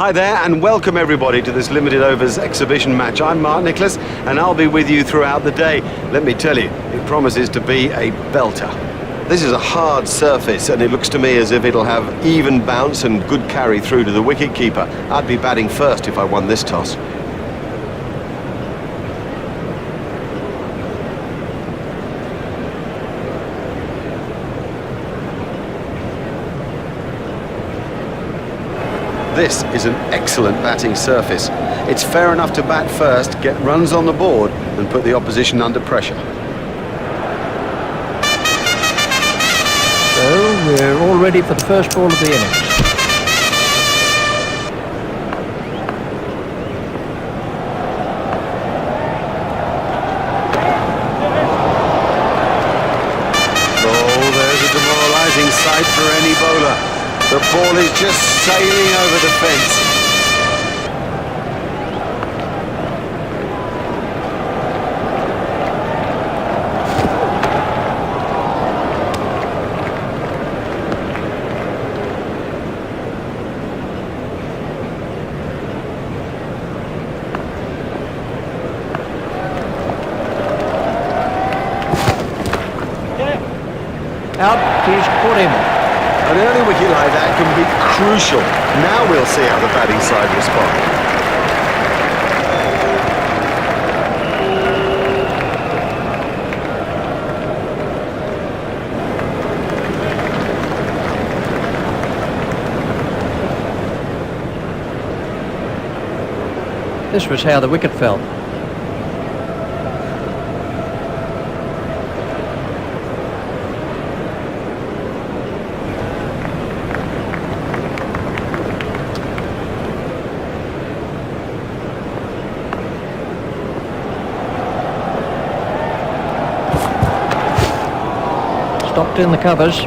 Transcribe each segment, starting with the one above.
Hi there and welcome everybody to this limited overs exhibition match. I'm Mark Nicholas and I'll be with you throughout the day. Let me tell you, it promises to be a belter. This is a hard surface and it looks to me as if it'll have even bounce and good carry through to the wicket-keeper. I'd be batting first if I won this toss. This is an excellent batting surface. It's fair enough to bat first, get runs on the board and put the opposition under pressure. So we're all ready for the first ball of the innings. Oh, there's a demoralising sight for any bowler. The ball is just sailing over the fence. Out, he's caught him. An early wicket like that can be crucial. Now we'll see how the batting side respond. This was how the wicket fell. Stopped in the covers.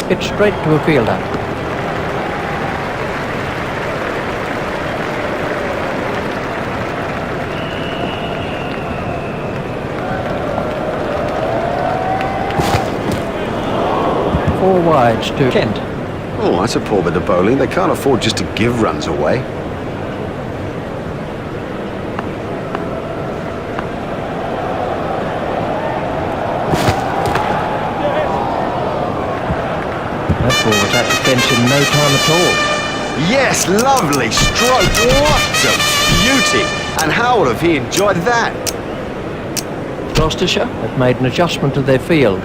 Hit straight to a fielder. Four wides to Kent. Oh, that's a poor bit of bowling. They can't afford just to give runs away. That ball was at the fence in no time at all. Yes, lovely stroke. What a beauty. And how would have he enjoyed that? Gloucestershire have made an adjustment to their field.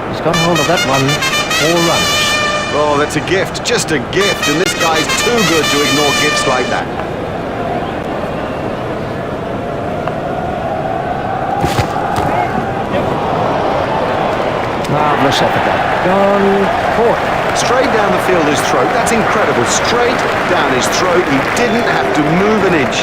He's got hold of that one. 4 runs. Oh, that's a gift. Just a gift. And this guy's too good to ignore gifts like that. Marvellous effort there. Gone, caught. Straight down the fielder's throat. That's incredible. Straight down his throat. He didn't have to move an inch.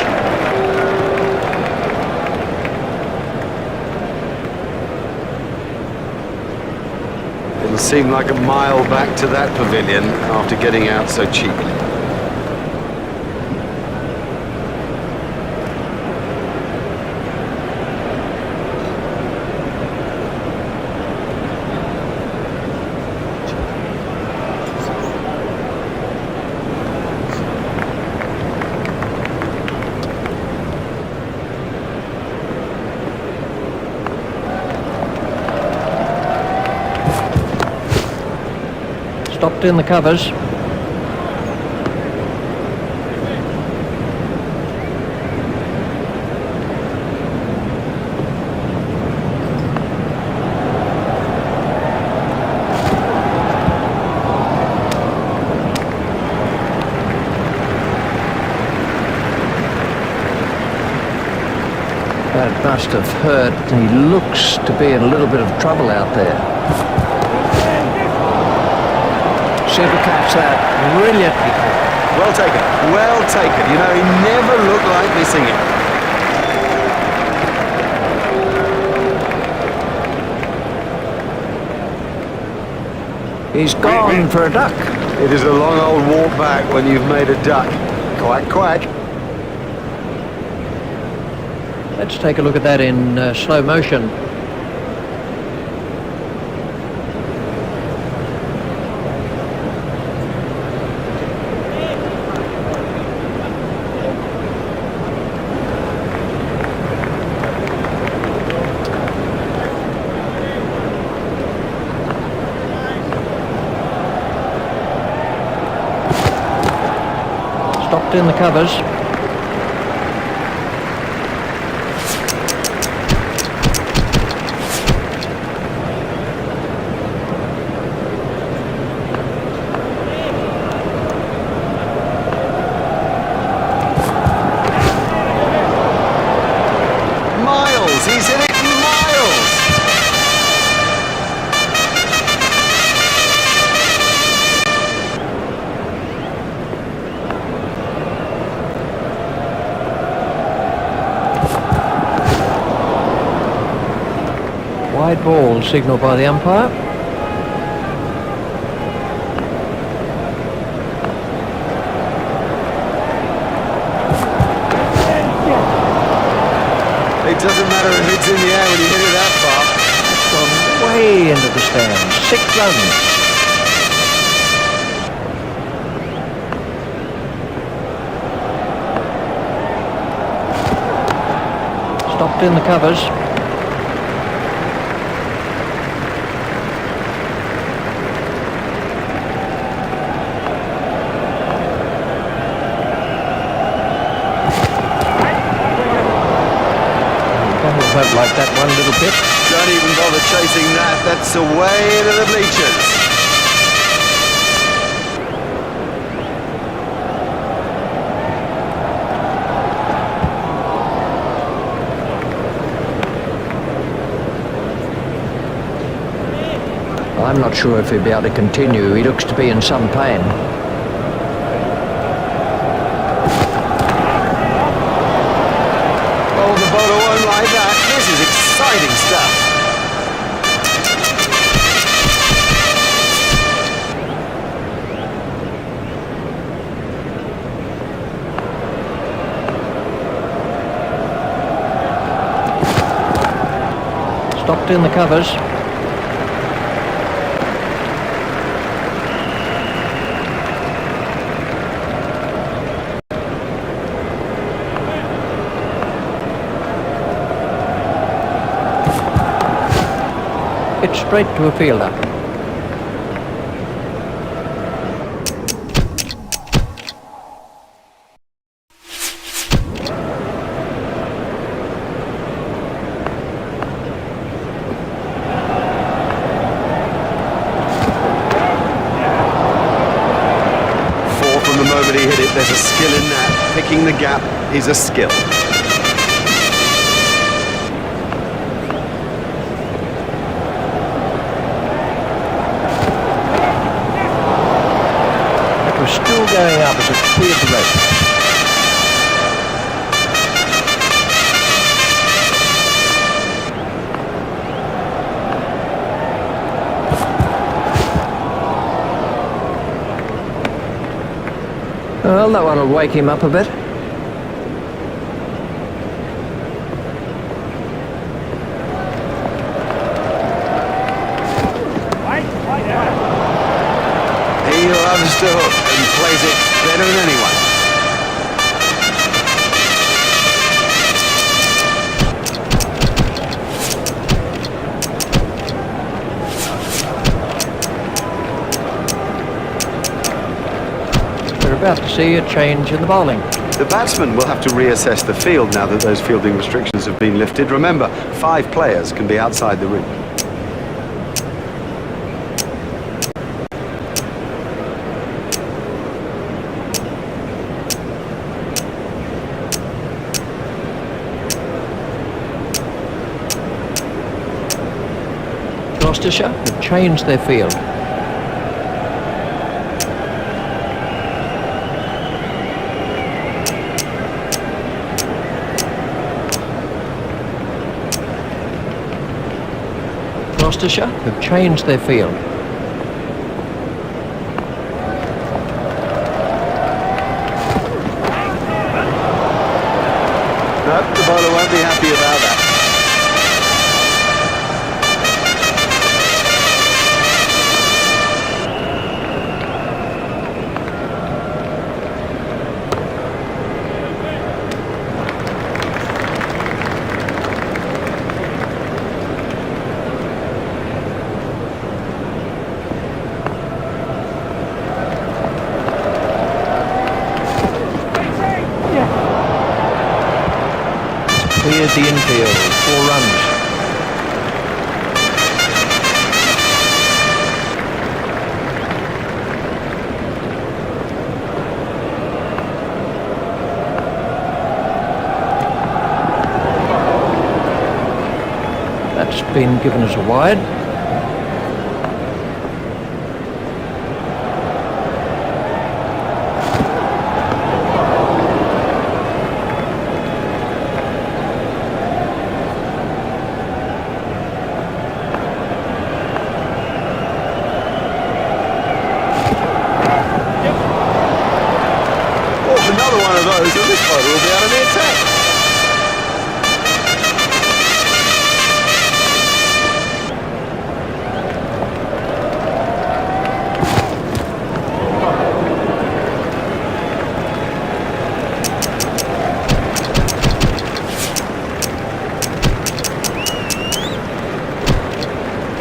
It'll seem like a mile back to that pavilion after getting out so cheaply. Stopped in the covers. That must have hurt. He looks to be in a little bit of trouble out there. Super catch that brilliantly. Well taken, well taken. You know, he never looked like missing it. He's gone for a duck. It is a long old walk back when you've made a duck. Quack, quack. Let's take a look at that in slow motion. Stopped in the covers. Miles, he's in it, Miles! Wide ball signalled by the umpire. It doesn't matter if it's in the air when you hit it that far. Gone way into the stands. 6 runs. Stopped in the covers. Won't like that one little bit. Don't even bother chasing that. That's away into the bleachers. I'm not sure if he'll be able to continue. He looks to be in some pain. Oh, the bowler won't like that. This is exciting stuff. Stopped in the covers. It's straight to a fielder. From the moment he hit it, there's a skill in that. Picking the gap is a skill. It was still going up as it cleared the rope. Well, that one will wake him up a bit. He loves to hook and plays it better than anyone. We're about to see a change in the bowling. The batsman will have to reassess the field now that those fielding restrictions have been lifted. Remember, 5 players can be outside the ring. Gloucestershire have changed their field. Gloucestershire have changed their field. field, 4 runs. That's been given as a wide. Another one of those, and this bowler will be out of the attack.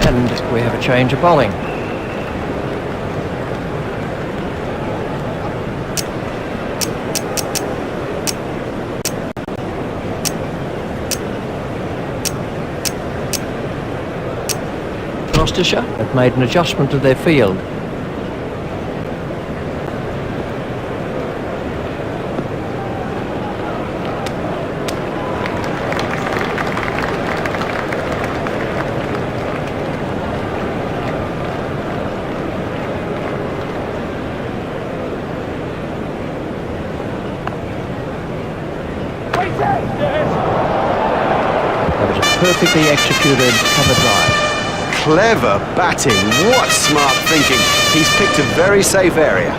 And we have a change of bowling. Gloucestershire have made an adjustment to their field. That was a perfectly executed cover drive. Clever batting, what smart thinking. He's picked a very safe area.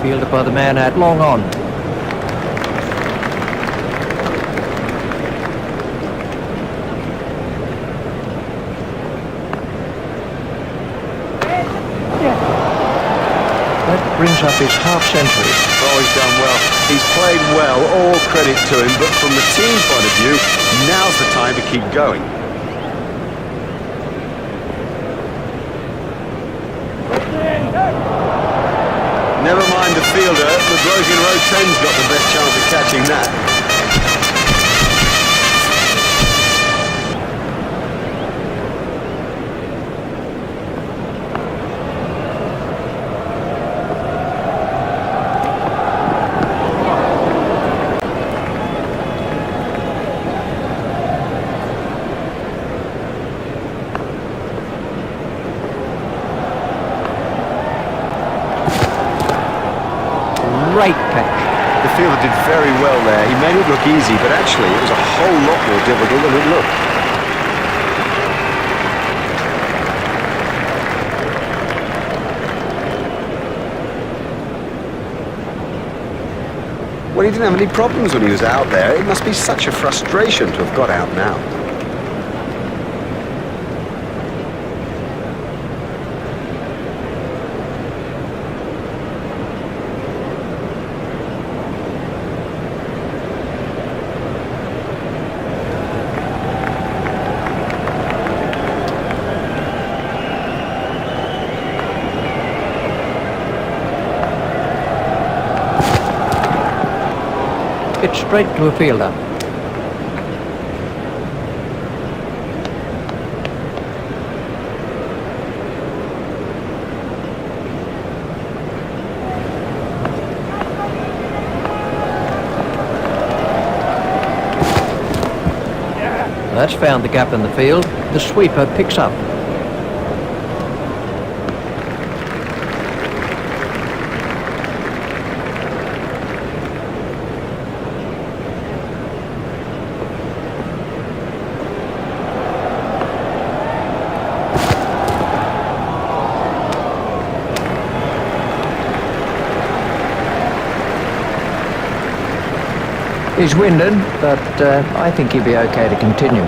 Fielded by the man out long on. That brings up his half-century. Oh, he's done well. He's played well, all credit to him, but from the team point of view, now's the time to keep going. Never mind the fielder, the broken road 10's got the best chance of catching that. Great catch. The fielder did very well there. He made it look easy, but actually it was a whole lot more difficult than it looked. Well, he didn't have any problems when he was out there. It must be such a frustration to have got out now. It's straight to a fielder. That's found the gap in the field. The sweeper picks up. He's winded, but I think he'll be okay to continue.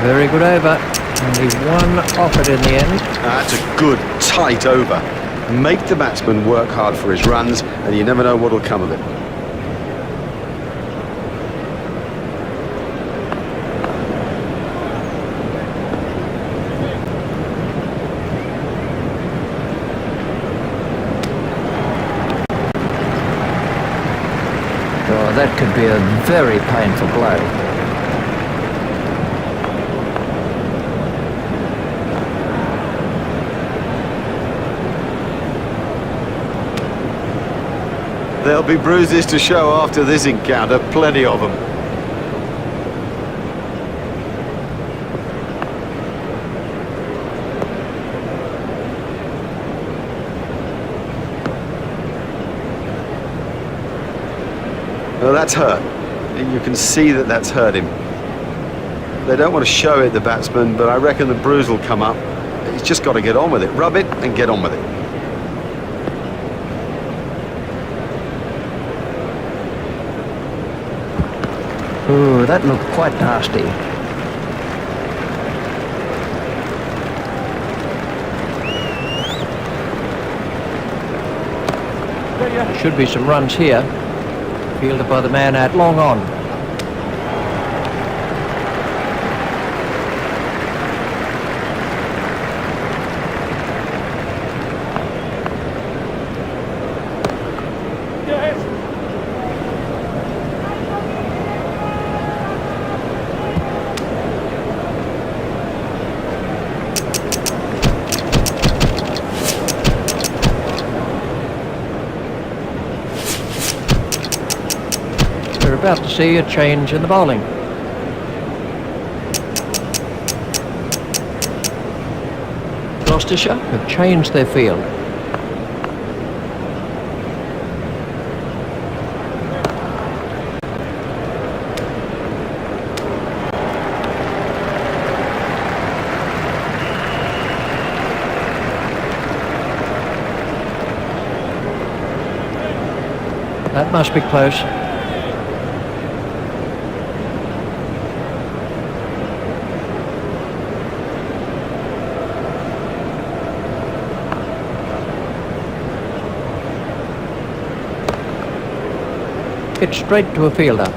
Very good over. Only one off it in the end. That's a good, tight over. Make the batsman work hard for his runs, and you never know what will come of it. Oh, that could be a very painful blow. There'll be bruises to show after this encounter, plenty of them. Well, that's hurt. You can see that that's hurt him. They don't want to show it, the batsman, but I reckon the bruise will come up. He's just got to get on with it. Rub it and get on with it. Ooh, that looked quite nasty. Should be some runs here. Fielded by the man out long on. We're about to see a change in the bowling. Gloucestershire have changed their field. That must be close. Hit straight to a fielder.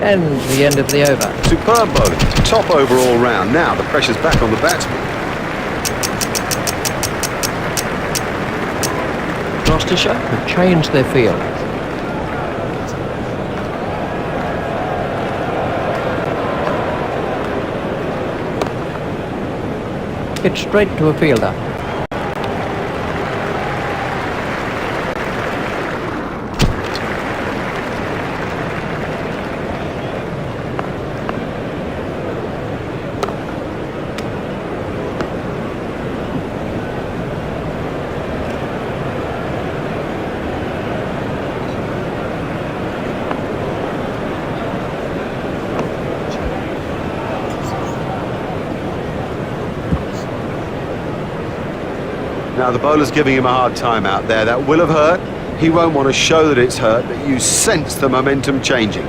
And the end of the over. Superb bowling. Top over all round. Now the pressure's back on the batsman. Gloucestershire have changed their field. Hit straight to a fielder. Now the bowler's giving him a hard time out there. That will have hurt. He won't want to show that it's hurt, but you sense the momentum changing.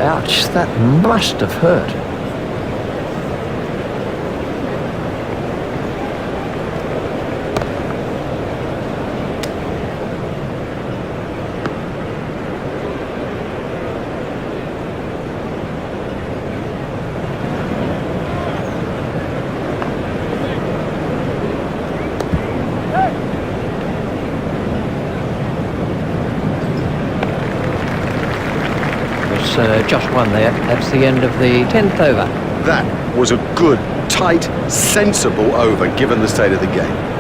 Ouch, that must have hurt. just one there. That's the end of the 10th over. That was a good, tight, sensible over, given the state of the game.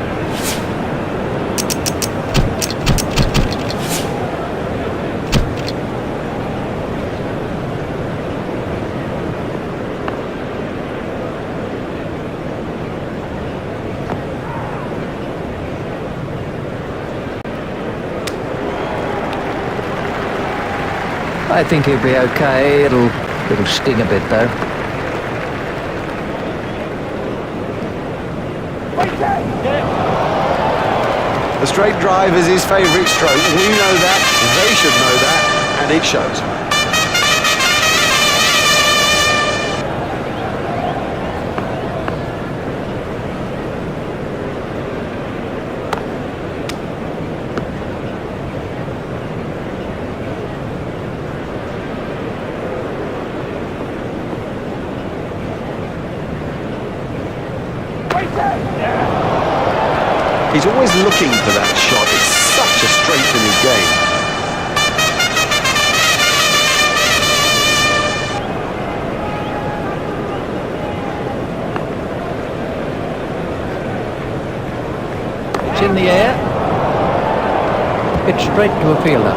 I think he'll be okay. It'll sting a bit though. The straight drive is his favourite stroke. We know that, they should know that, and it shows. He's always looking for that shot. It's such a strength in his game. It's in the air. It's straight to a fielder.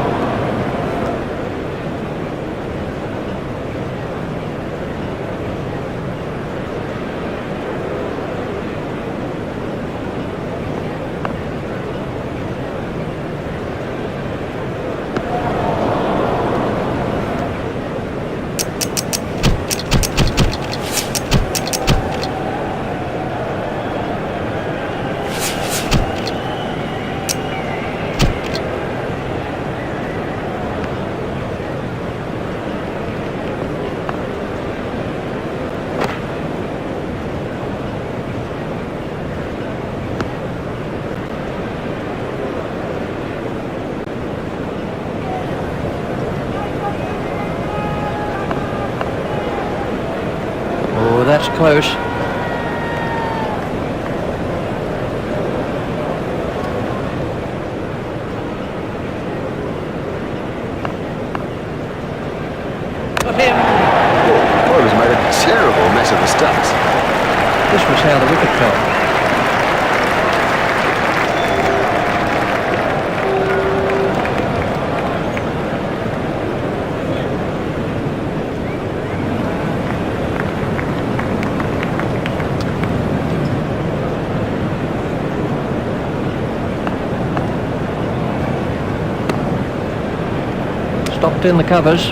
Oh, that's close. Got him. Boy, he's made a terrible mess of the stumps. This was how the wicket fell. Stopped in the covers.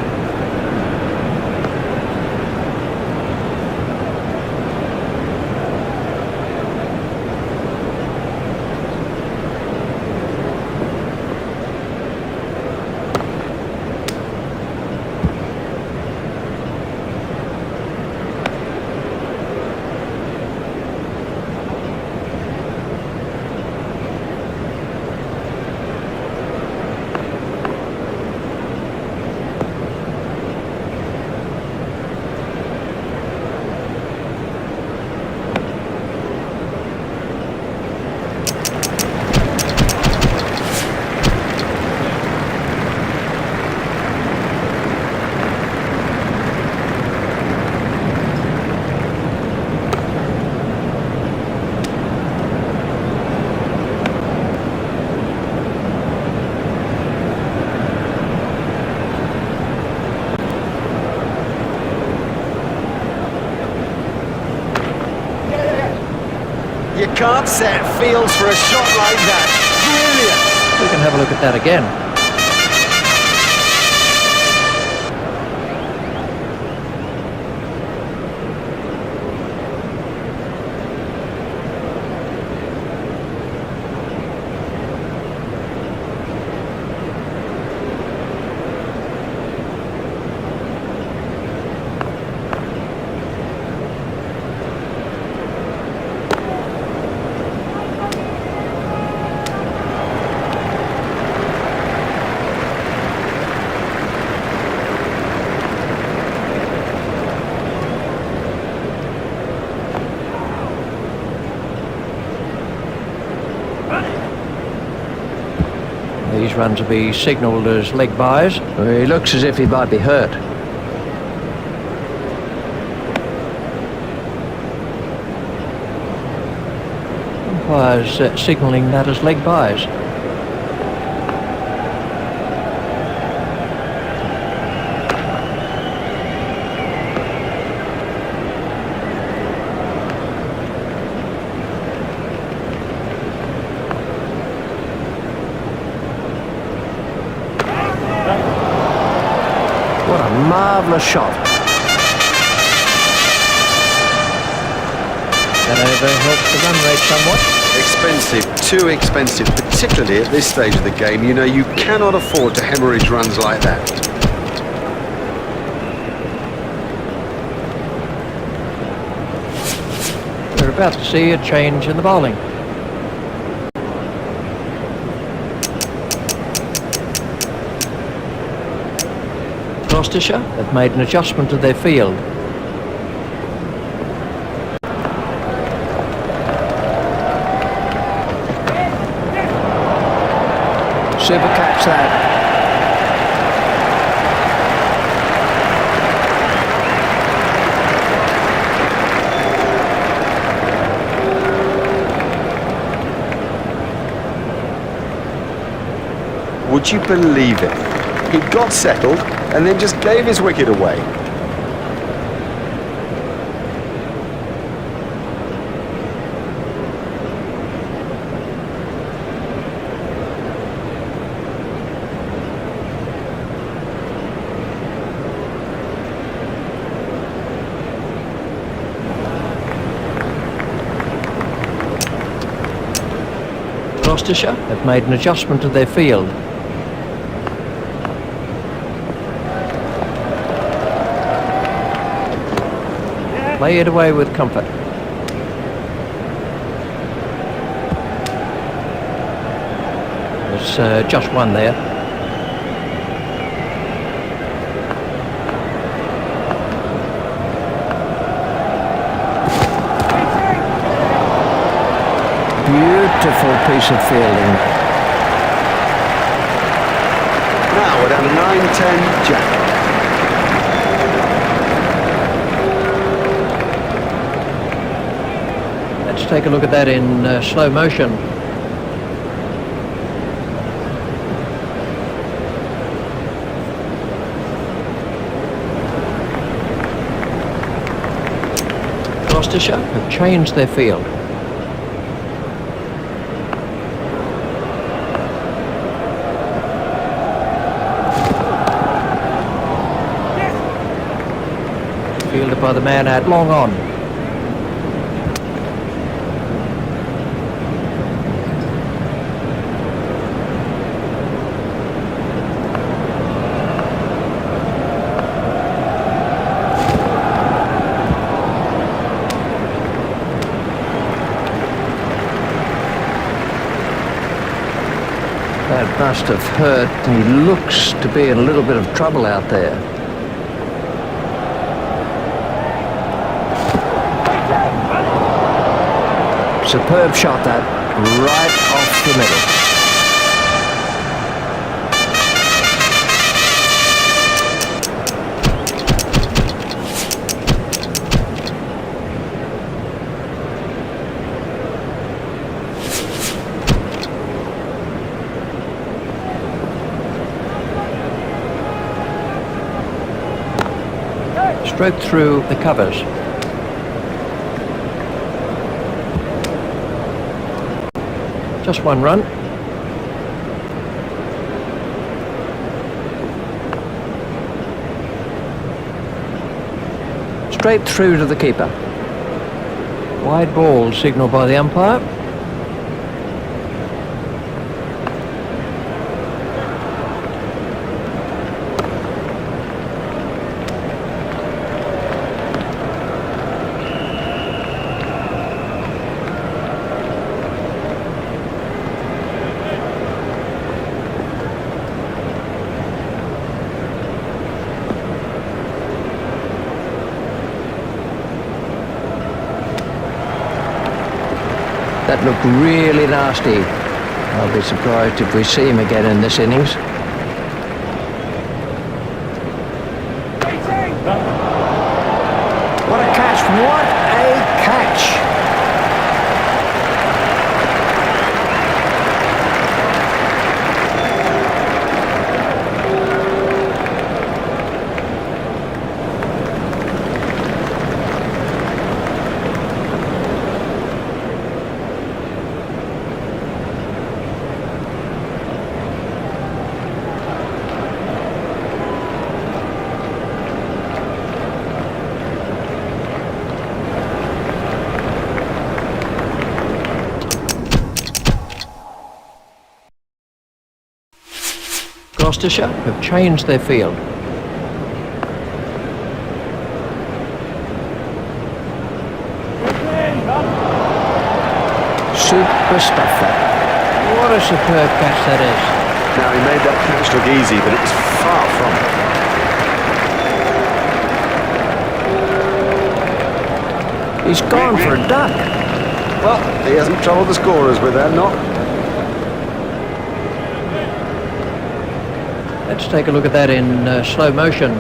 You can't set fields for a shot like that. Brilliant. We can have a look at that again. These runs will be signalled as leg byes. He looks as if he might be hurt. umpire's signalling that as leg byes. What a marvellous shot. That over helps the run rate somewhat. Expensive, too expensive, particularly at this stage of the game. You know, you cannot afford to hemorrhage runs like that. We're about to see a change in the bowling. Gloucestershire have made an adjustment to their field. Super catch that. Would you believe it? He got settled and then just gave his wicket away. Gloucestershire have made an adjustment to their field. Play it away with comfort. There's just one there. Beautiful piece of fielding. Now we're down to 9-10 Jack. Let's take a look at that in slow motion. Gloucestershire have changed their field. Fielded by the man out long on. That must have hurt. He looks to be in a little bit of trouble out there. Superb shot that, right off the middle. Stroked through the covers. Just one run. Straight through to the keeper. Wide ball signalled by the umpire. That looked really nasty. I'll be surprised if we see him again in this innings. What a catch! What a catch! Gloucestershire have changed their field. Super stuff, that. What a superb catch that is. Now, he made that catch look easy, but it was far from it. He's gone for a duck. Well, he hasn't troubled the scorers with that knock. Let's take a look at that in slow motion.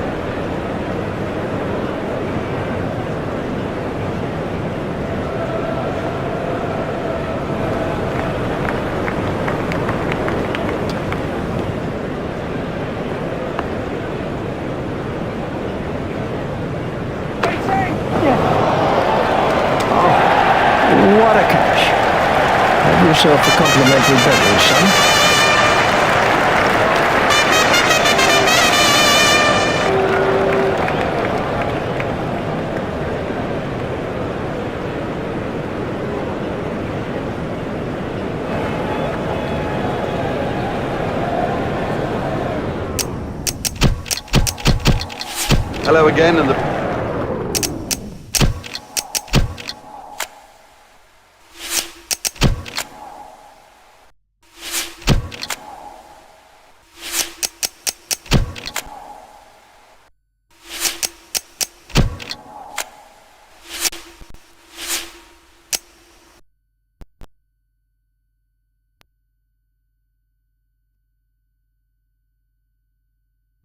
What a catch. Have yourself a complimentary beverage, son. Hello again, and the